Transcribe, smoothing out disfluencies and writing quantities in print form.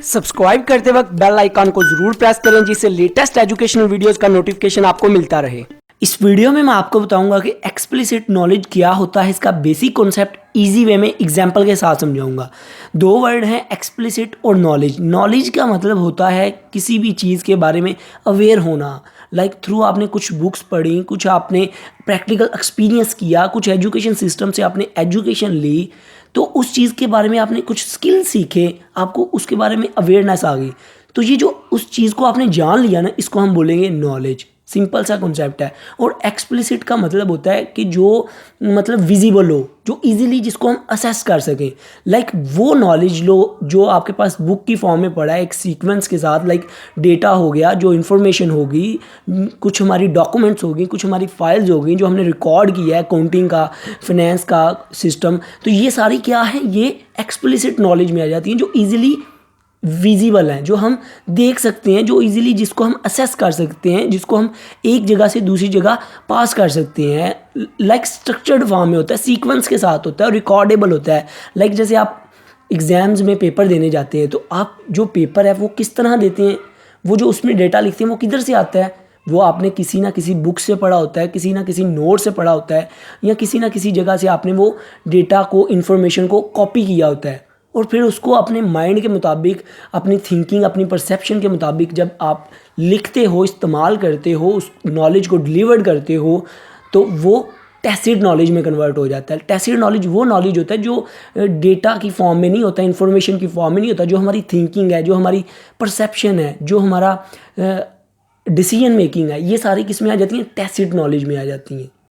Subscribe करते वक्त bell icon को जरूर प्रेस करें जिससे लेटेस्ट एजुकेशनल वीडियोस का नोटिफिकेशन आपको मिलता रहे। इस वीडियो में मैं आपको बताऊंगा कि एक्सप्लिसिट नॉलेज क्या होता है, इसका बेसिक कॉन्सेप्ट इजी वे में एग्जांपल के साथ समझाऊंगा। दो वर्ड हैं एक्सप्लिसिट और नॉलेज। नॉलेज का मतलब होता है किसी भी चीज़ के बारे में अवेयर होना, थ्रू आपने कुछ बुक्स पढ़ी, कुछ आपने प्रैक्टिकल एक्सपीरियंस किया, कुछ एजुकेशन सिस्टम से आपने एजुकेशन ली, तो उस चीज़ के बारे में आपने कुछ स्किल सीखे, आपको उसके बारे में अवेयरनेस आ गई। तो ये जो उस चीज़ को आपने जान लिया ना, इसको हम बोलेंगे नॉलेज। सिंपल सा कॉन्सेप्ट है। और एक्सप्लिसिट का मतलब होता है कि जो विजिबल हो, जो इजीली जिसको हम असेस कर सकें। वो नॉलेज लो जो आपके पास बुक की फॉर्म में पड़ा है, एक सीक्वेंस के साथ, डेटा हो गया, जो इन्फॉर्मेशन होगी, कुछ हमारी डॉक्यूमेंट्स होगी, कुछ हमारी फाइल्स होगी जो हमने रिकॉर्ड किया है, अकाउंटिंग का, फाइनेंस का सिस्टम। तो ये सारी क्या है, ये एक्सप्लिसिट नॉलेज में आ जाती हैं, जो ईजिली विजिबल हैं, जो हम देख सकते हैं, जो इजीली जिसको हम असेस कर सकते हैं, जिसको हम एक जगह से दूसरी जगह पास कर सकते हैं। स्ट्रक्चर्ड फॉर्म में होता है, सीक्वेंस के साथ होता है और रिकॉर्डेबल होता है। जैसे आप एग्ज़ाम्स में पेपर देने जाते हैं, तो आप जो पेपर है वो किस तरह देते हैं, वो जो उसमें डेटा लिखते हैं वो किधर से आता है, वो आपने किसी ना किसी बुक से पढ़ा होता है, किसी ना किसी नोट से पढ़ा होता है, या किसी ना किसी जगह से आपने वो डेटा को, इन्फॉर्मेशन को कॉपी किया होता है। और फिर उसको अपने माइंड के मुताबिक, अपनी थिंकिंग, अपनी परसेप्शन के मुताबिक जब आप लिखते हो, इस्तेमाल करते हो, उस नॉलेज को डिलीवर करते हो, तो वो टैसिट नॉलेज में कन्वर्ट हो जाता है। टैसिट नॉलेज वो नॉलेज होता है जो डेटा की फॉर्म में नहीं होता, इन्फॉर्मेशन की फॉर्म में नहीं होता, जो हमारी थिंकिंग है, जो हमारी परसेप्शन है, जो हमारा डिसीजन मेकिंग है, ये सारी किस में आ जाती हैं, टैसिट नॉलेज में आ जाती हैं।